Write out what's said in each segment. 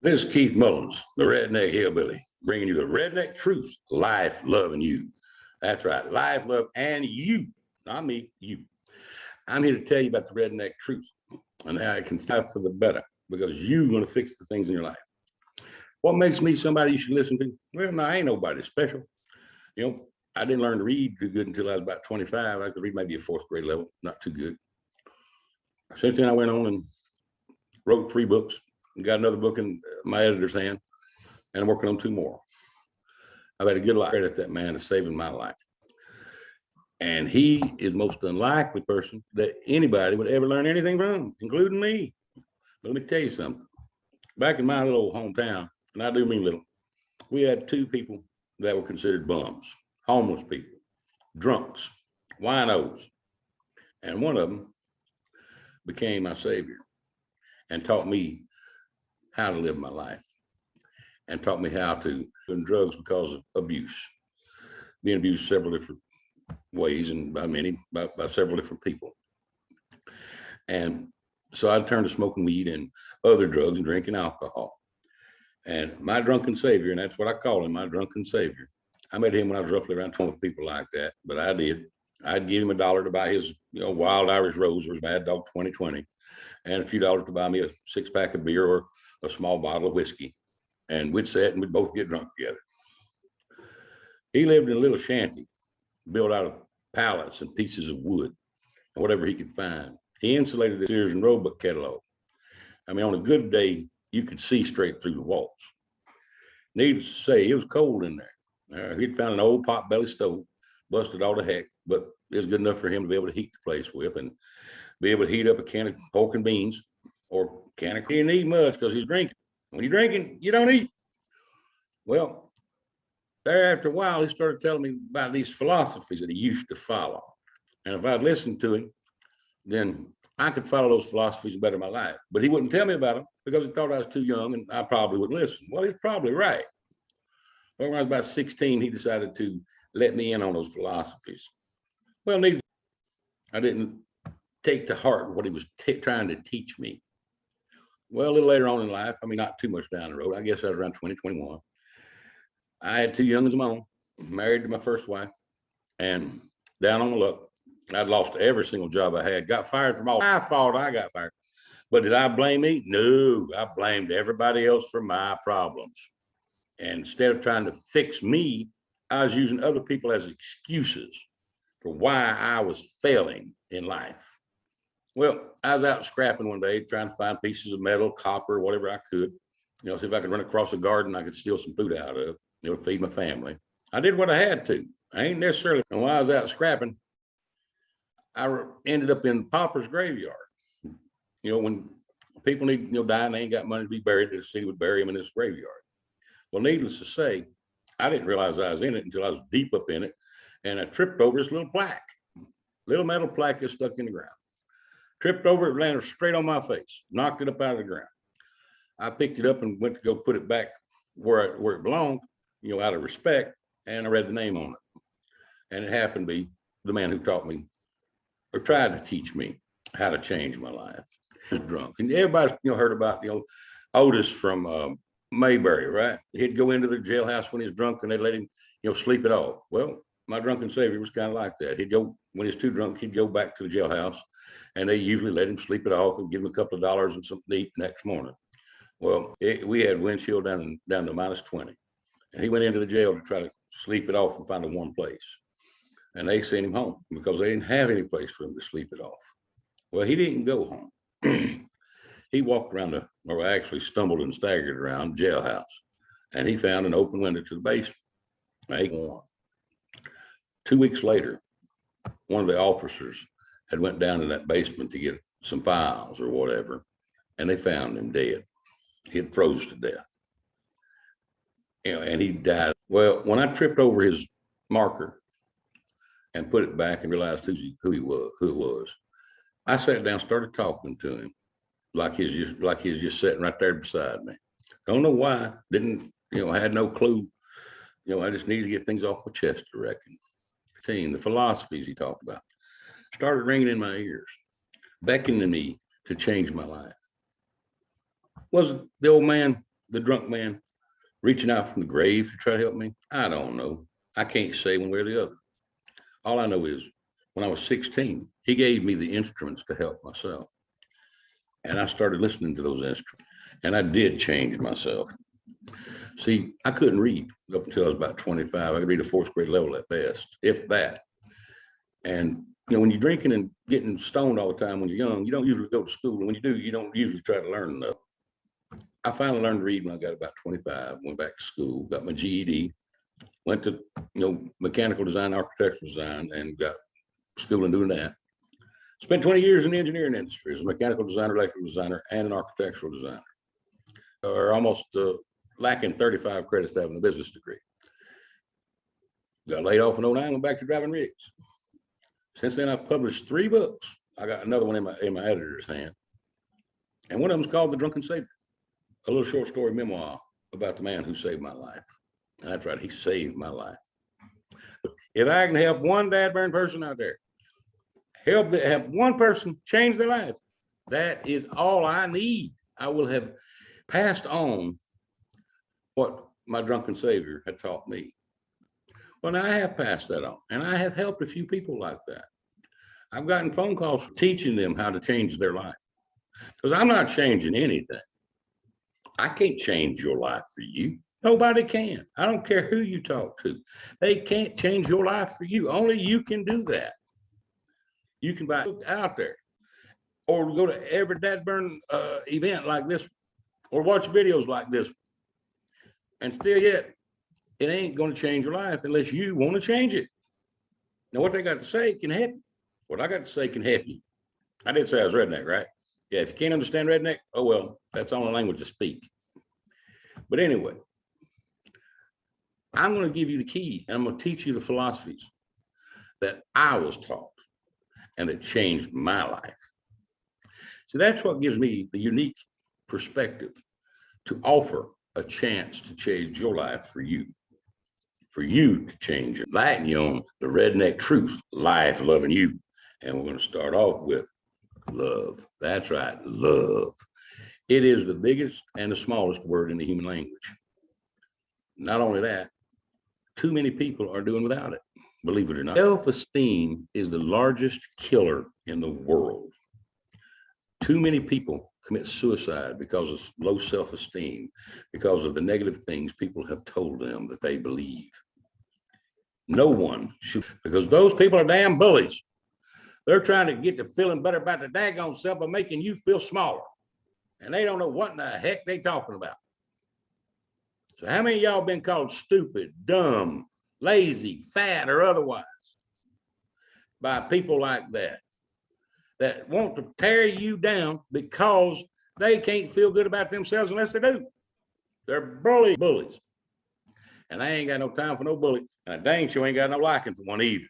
This is Keith Mullins, the Redneck Hillbilly, bringing you the Redneck Truth, life, love, and you. That's right, life, love, and you. Not me, you. I'm here to tell you about the Redneck Truth and how it can fight for the better because you're going to fix the things in your life. What makes me somebody you should listen to? Well, no, I ain't nobody special. You know, I didn't learn to read too good until I was about 25. I could read maybe a fourth grade level, not too good. Since then, I went on and wrote 3 books. Got another book in my editor's hand, and I'm working on 2 more. I've had a good life. Credit that man is saving my life. And he is the most unlikely person that anybody would ever learn anything from, including me. But let me tell you something. Back in my little hometown, and I do mean little, we had 2 people that were considered bums, homeless people, drunks, winos. And one of them became my savior and taught me how to live my life and taught me how to do drugs because of abuse, being abused several different ways and by several different people. And so I turned to smoking weed and other drugs and drinking alcohol. And my drunken savior, and that's what I call him, my drunken savior. I met him when I was roughly around 20 people like that, but I did. I'd give him $1 to buy his, Wild Irish Rose or his Bad Dog 2020, and a few dollars to buy me a 6-pack of beer or a small bottle of whiskey. And we'd sit and we'd both get drunk together. He lived in a little shanty built out of pallets and pieces of wood and whatever he could find. He insulated the Sears and Roebuck catalog. I mean, on a good day, you could see straight through the walls. Needless to say, it was cold in there. He'd found an old pot-belly stove, busted all the heck, but it was good enough for him to be able to heat the place with and be able to heat up a can of pork and beans or a can of cream. He didn't eat much because he's drinking. When you're drinking, you don't eat. Well, there after a while, he started telling me about these philosophies that he used to follow. And if I'd listened to him, then I could follow those philosophies and better my life. But he wouldn't tell me about them because he thought I was too young and I probably wouldn't listen. Well, he's probably right. But when I was about 16, he decided to let me in on those philosophies. Well, I didn't take to heart what he was trying to teach me. Well, a little later on in life, I mean, not too much down the road, I guess I was around 2021. I had 2 youngins of my own, married to my first wife, and down on the luck, I'd lost every single job I had, got fired from all. My fault, I got fired. But did I blame me? No, I blamed everybody else for my problems. And instead of trying to fix me, I was using other people as excuses for why I was failing in life. Well, I was out scrapping one day, trying to find pieces of metal, copper, whatever I could, see if I could run across a garden I could steal some food out of, feed my family. I did what I had to. I ain't necessarily, and while I was out scrapping, I ended up in Pauper's graveyard. When people need, die and they ain't got money to be buried, the city would bury them in this graveyard. Well, needless to say, I didn't realize I was in it until I was deep up in it, and I tripped over this little plaque, little metal plaque that's stuck in the ground. Tripped over it, landed straight on my face, knocked it up out of the ground. I picked it up and went to go put it back where it belonged, out of respect, and I read the name on it. And it happened to be the man who taught me or tried to teach me how to change my life. I was drunk. And everybody's heard about Otis from Mayberry, right? He'd go into the jailhouse when he's drunk and they'd let him sleep it off. Well, my drunken savior was kind of like that. He'd go, when he's too drunk, he'd go back to the jailhouse and they usually let him sleep it off and give him a couple of dollars and something to eat next morning. Well, we had wind chill down to -20. And he went into the jail to try to sleep it off and find a warm place. And they sent him home because they didn't have any place for him to sleep it off. Well, he didn't go home. He walked around or actually stumbled and staggered around the jailhouse. And he found an open window to the basement. 2 weeks later, one of the officers had went down to that basement to get some files or whatever, and they found him dead. He had froze to death. And he died. Well, when I tripped over his marker and put it back and realized who it was, I sat down, started talking to him like he was just sitting right there beside me. Don't know why, had no clue. I just needed to get things off my chest, I reckon. The philosophies he talked about started ringing in my ears, beckoning me to change my life. Was the old man the drunk man reaching out from the grave to try to help me? I don't know. I can't say one way or the other. All I know is when I was 16, he gave me the instruments to help myself. And I started listening to those instruments, and I did change myself. See, I couldn't read up until I was about 25. I could read a fourth grade level at best, if that. And when you're drinking and getting stoned all the time when you're young, you don't usually go to school. And when you do, you don't usually try to learn enough. I finally learned to read when I got about 25, went back to school, got my GED, went to mechanical design, architectural design, and got schooling doing that. Spent 20 years in the engineering industry as a mechanical designer, electrical designer, and an architectural designer. Or almost lacking 35 credits to having a business degree. Got laid off in 09, went back to driving rigs. Since then, I've published 3 books. I got another one in my editor's hand. And one of them is called The Drunken Savior, a little short story memoir about the man who saved my life. And that's right, he saved my life. If I can help one dad burn person out there, help one person change their life, that is all I need. I will have passed on what my drunken savior had taught me. Well, now I have passed that on, and I have helped a few people like that. I've gotten phone calls teaching them how to change their life, because I'm not changing anything. I can't change your life for you. Nobody can. I don't care who you talk to. They can't change your life for you. Only you can do that. You can buy out there, or go to every dad burn event like this, or watch videos like this, and still yet, it ain't going to change your life unless you want to change it. Now, what they got to say can help you. What I got to say can help you. I did say I was redneck, right? Yeah, if you can't understand redneck, oh well, that's the only language to speak. But anyway, I'm going to give you the key, and I'm going to teach you the philosophies that I was taught and that changed my life. So that's what gives me the unique perspective to offer a chance to change your life for you to change it. Lighten you on the redneck truth, life loving you. And we're going to start off with love. That's right, love. It is the biggest and the smallest word in the human language. Not only that, too many people are doing without it, believe it or not. Self-esteem is the largest killer in the world. Too many people commit suicide because of low self-esteem, because of the negative things people have told them that they believe. No one should, because those people are damn bullies. They're trying to get to feeling better about their daggone self by making you feel smaller. And they don't know what in the heck they talking about. So how many of y'all been called stupid, dumb, lazy, fat, or otherwise by people like that want to tear you down because they can't feel good about themselves unless they do? They're bullies. And I ain't got no time for no bully, and I dang sure ain't got no liking for one either.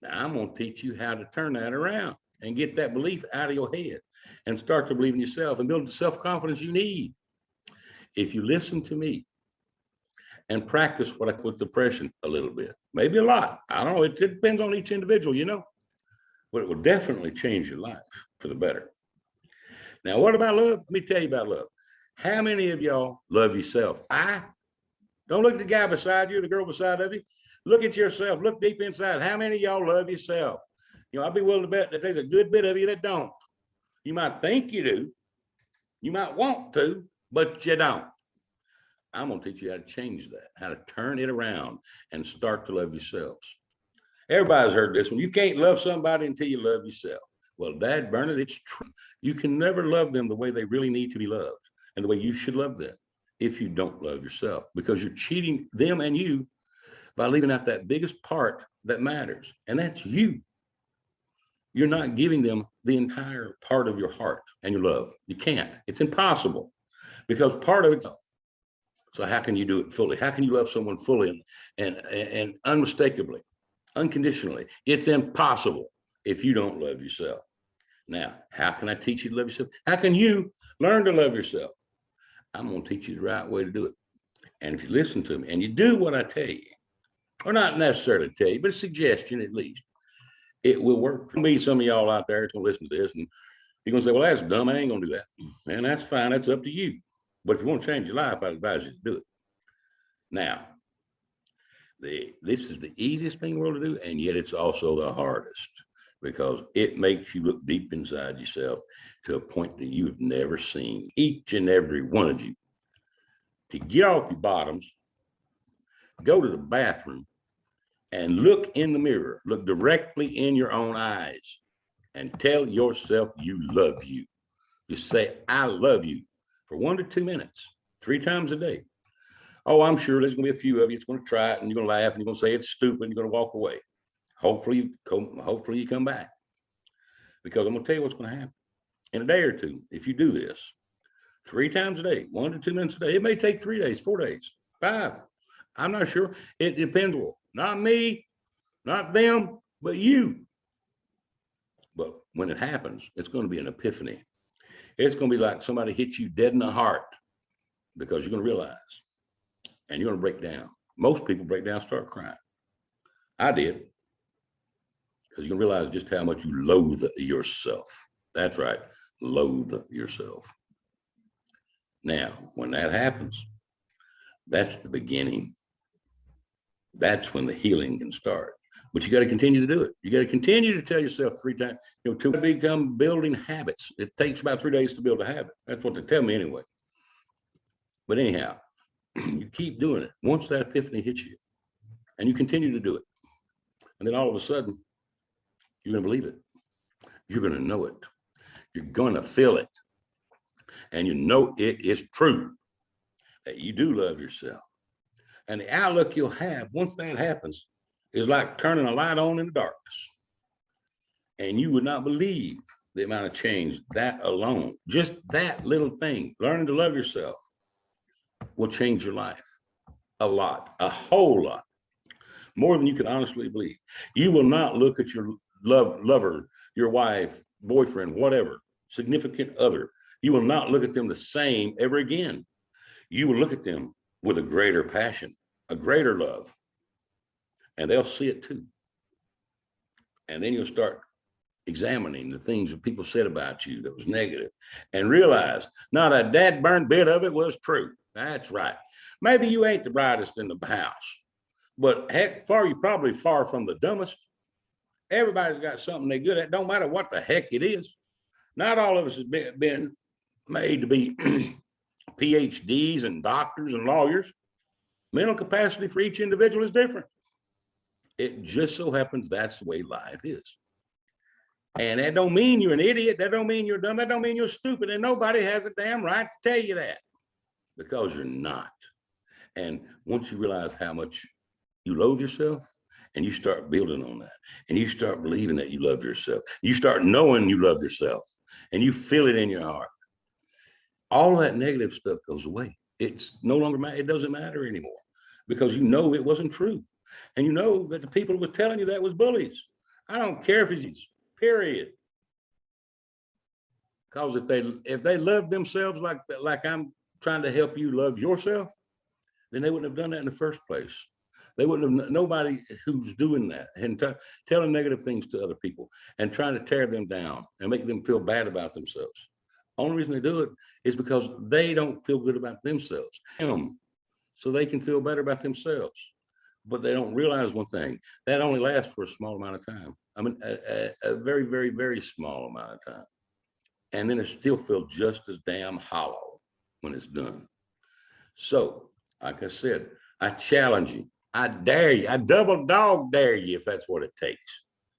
Now, I'm going to teach you how to turn that around and get that belief out of your head and start to believe in yourself and build the self-confidence you need. If you listen to me and practice what I put depression a little bit, maybe a lot. I don't know. It depends on each individual, but it will definitely change your life for the better. Now, what about love? Let me tell you about love. How many of y'all love yourself? Don't look at the guy beside you, the girl beside of you. Look at yourself. Look deep inside. How many of y'all love yourself? I'd be willing to bet that there's a good bit of you that don't. You might think you do. You might want to, but you don't. I'm going to teach you how to change that, how to turn it around and start to love yourselves. Everybody's heard this one. You can't love somebody until you love yourself. Well, Dad Bernard, it's true. You can never love them the way they really need to be loved and the way you should love them if you don't love yourself, because you're cheating them and you by leaving out that biggest part that matters, and that's you. You're not giving them the entire part of your heart and your love. You can't. It's impossible, because part of it. So how can you do it fully? How can you love someone fully and unmistakably, unconditionally? It's impossible if you don't love yourself. Now, how can I teach you to love yourself? How can you learn to love yourself? I'm going to teach you the right way to do it. And if you listen to me and you do what I tell you, or not necessarily tell you, but a suggestion at least, it will work. There'll be some of y'all out there that's going to listen to this, and you're going to say, well, that's dumb. I ain't going to do that. And that's fine. That's up to you. But if you want to change your life, I advise you to do it. Now, this is the easiest thing in the world to do, and yet it's also the hardest, because it makes you look deep inside yourself to a point that you have never seen. Each and every one of you, to get off your bottoms, go to the bathroom and look in the mirror, look directly in your own eyes, and tell yourself you love you. Just say, I love you, for 1 to 2 minutes, 3 times a day. Oh, I'm sure there's going to be a few of you that's going to try it, and you're going to laugh, and you're going to say it's stupid, and you're going to walk away. Hopefully you come back, because I'm going to tell you what's going to happen. In a day or two, if you do this 3 times a day, 1 to 2 minutes a day, it may take 3 days, 4 days, 5. I'm not sure. It depends. Not me, not them, but you. But when it happens, it's going to be an epiphany. It's going to be like somebody hits you dead in the heart, because you're going to realize, and you're going to break down. Most people break down, start crying. I did, because you're going to realize just how much you loathe yourself. That's right, loathe yourself. Now, when that happens, that's the beginning. That's when the healing can start. But you got to continue to do it. You got to continue to tell yourself 3 times, to become building habits. It takes about 3 days to build a habit. That's what they tell me anyway. But anyhow, you keep doing it. Once that epiphany hits you, and you continue to do it, and then all of a sudden, you're going to believe it. You're going to know it. You're going to feel it. And you know it is true that you do love yourself. And the outlook you'll have once that happens is like turning a light on in the darkness. And you would not believe the amount of change that alone, just that little thing, learning to love yourself, will change your life a lot, a whole lot, more than you can honestly believe. You will not look at your lover, your wife, boyfriend, whatever, significant other. You will not look at them the same ever again. You will look at them with a greater passion, a greater love, and they'll see it too. And then you'll start examining the things that people said about you that was negative, and realize not a dad burned bit of it was true. That's right. Maybe you ain't the brightest in the house, but heck, you're probably far from the dumbest. Everybody's got something they're good at. Don't matter what the heck it is. Not all of us has been made to be PhDs and doctors and lawyers. Mental capacity for each individual is different. It just so happens that's the way life is. And that don't mean you're an idiot. That don't mean you're dumb. That don't mean you're stupid. And nobody has a damn right to tell you that, because you're not. And once you realize how much you loathe yourself, and you start building on that, and you start believing that you love yourself, you start knowing you love yourself, and you feel it in your heart, all that negative stuff goes away. It's no longer, it doesn't matter anymore, because you know it wasn't true. And you know that the people who were telling you that was bullies. I don't care if it's period. Because if they love themselves like I'm trying to help you love yourself, then they wouldn't have done that in the first place. They wouldn't have, nobody who's doing that and telling negative things to other people and trying to tear them down and make them feel bad about themselves. Only reason they do it is because they don't feel good about themselves. So they can feel better about themselves. But they don't realize one thing, that only lasts for a small amount of time. I mean, a very, very, very small amount of time. And then it still feels just as damn hollow when it's done. So, like I said, I challenge you. I dare you. I double dog dare you, if that's what it takes,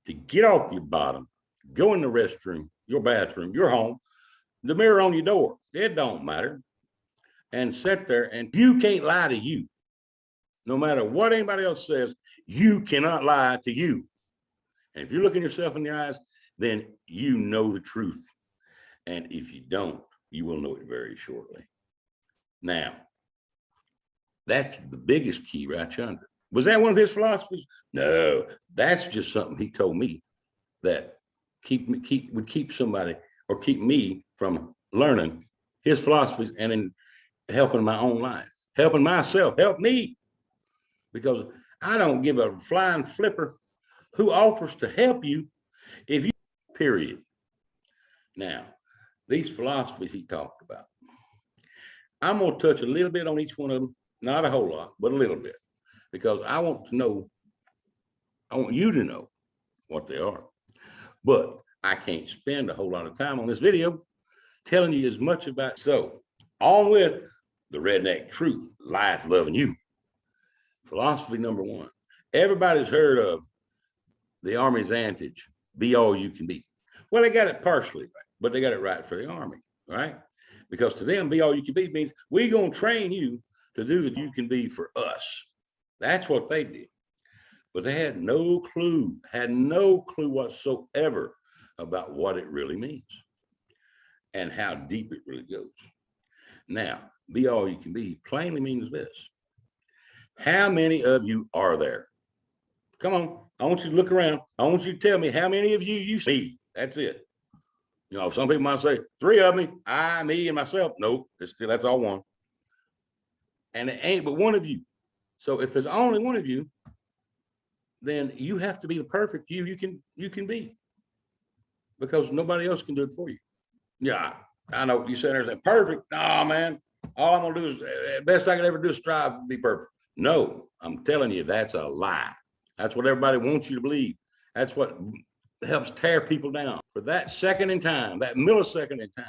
to get off your bottom, go in the restroom, your bathroom, your home, the mirror on your door. It don't matter. And sit there, and you can't lie to you. No matter what anybody else says, you cannot lie to you. And if you're looking yourself in the eyes, then you know the truth. And if you don't, you will know it very shortly. Now, that's the biggest key right yonder. Was that one of his philosophies? No, that's just something he told me that would keep somebody or keep me from learning his philosophies and in helping my own life, helping myself, help me. Because I don't give a flying flipper who offers to help you if you, period. Now, these philosophies he talked about, I'm going to touch a little bit on each one of them, not a whole lot, but a little bit, because I want you to know what they are. But I can't spend a whole lot of time on this video telling you as much about. So on with the redneck truth, life, loving you. Philosophy number one. Everybody's heard of the Army's adage, be all you can be. Well, they got it partially right, but they got it right for the Army, right? Because to them, be all you can be means we're going to train you to do that you can be for us. That's what they did. But they had no clue whatsoever about what it really means and how deep it really goes. Now, be all you can be plainly means this. How many of you are there? Come on, I want you to look around. I want you to tell me how many of you see. That's it. You know, some people might say, 3 of me, I, me, and myself. Nope, that's all one. And it ain't but one of you. So if there's only one of you, then you have to be the perfect you can be, because nobody else can do it for you. Yeah, I know you said there's perfect. No, man, all I'm gonna do is best I could ever do is strive to be perfect. No, I'm telling you, that's a lie. That's what everybody wants you to believe. That's what helps tear people down for that second in time, that millisecond in time.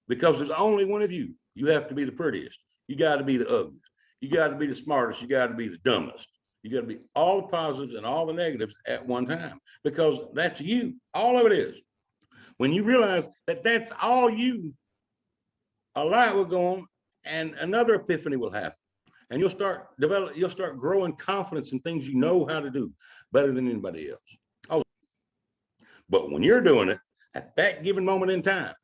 Because there's only one of you. You have to be the prettiest. You got to be the ugliest. You got to be the smartest. You got to be the dumbest. You got to be all the positives and all the negatives at one time, because that's you. All of it is. When you realize that that's all you, a light will go on and another epiphany will happen. And you'll start growing confidence in things you know how to do better than anybody else. Oh, but when you're doing it at that given moment in time,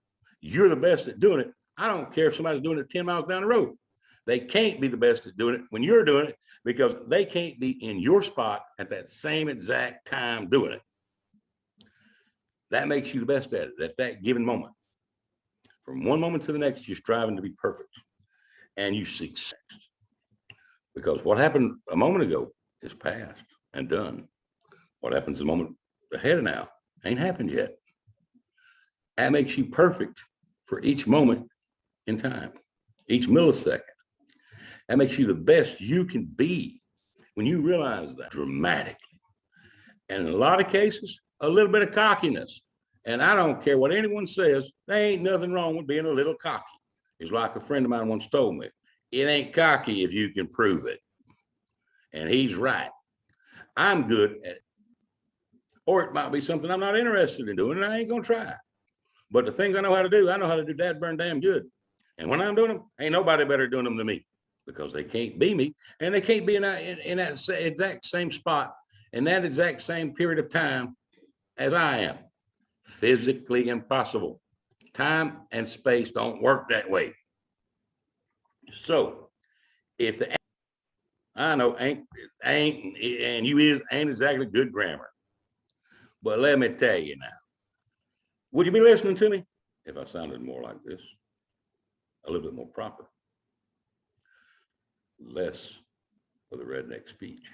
you're the best at doing it. I don't care if somebody's doing it 10 miles down the road. They can't be the best at doing it when you're doing it, because they can't be in your spot at that same exact time doing it. That makes you the best at it at that given moment. From one moment to the next, you're striving to be perfect, and you succeed. Because what happened a moment ago is past and done. What happens a moment ahead of now ain't happened yet. That makes you perfect for each moment in time, each millisecond. That makes you the best you can be when you realize that dramatically. And in a lot of cases, a little bit of cockiness. And I don't care what anyone says, there ain't nothing wrong with being a little cocky. It's like a friend of mine once told me, it ain't cocky if you can prove it. And he's right. I'm good at it. Or it might be something I'm not interested in doing, and I ain't gonna try it. But the things I know how to do dad burn damn good. And when I'm doing them, ain't nobody better doing them than me, because they can't be me, and they can't be in that exact same spot in that exact same period of time as I am. Physically impossible. Time and space don't work that way. So if the I know ain't exactly good grammar, but let me tell you now, would you be listening to me if I sounded more like this, a little bit more proper, less of the redneck speech,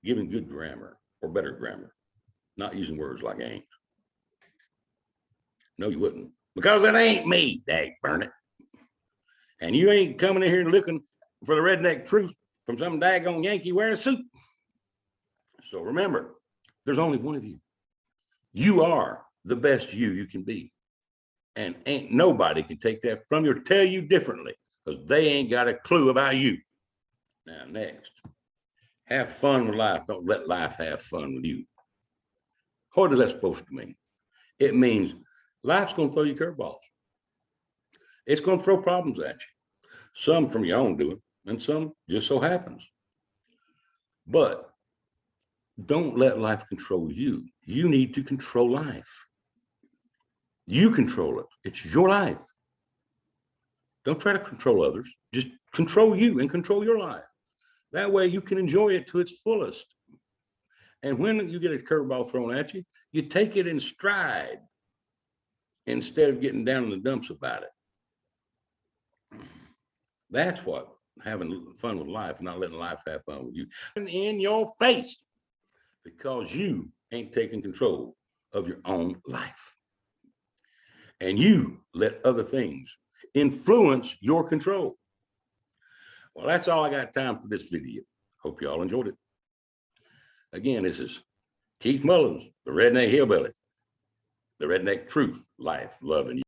giving good grammar or better grammar, not using words like ain't? No, you wouldn't, because it ain't me, dag burn it. And you ain't coming in here looking for the redneck truth from some daggone Yankee wearing a suit. So remember, there's only one of you. You are the best you can be. And ain't nobody can take that from you or tell you differently, because they ain't got a clue about you. Now, next, have fun with life. Don't let life have fun with you. What is that supposed to mean? It means life's going to throw you curveballs. It's going to throw problems at you. Some from your own doing, and some just so happens. But don't let life control you. You need to control life. You control it. It's your life. Don't try to control others. Just control you and control your life. That way you can enjoy it to its fullest. And when you get a curveball thrown at you, you take it in stride instead of getting down in the dumps about it. That's what having fun with life, not letting life have fun with you. And in your face, because you ain't taking control of your own life. And you let other things influence your control. Well, that's all I got time for this video. Hope you all enjoyed it. Again, this is Keith Mullins, the Redneck Hillbilly, the Redneck Truth, Life, Love, and You.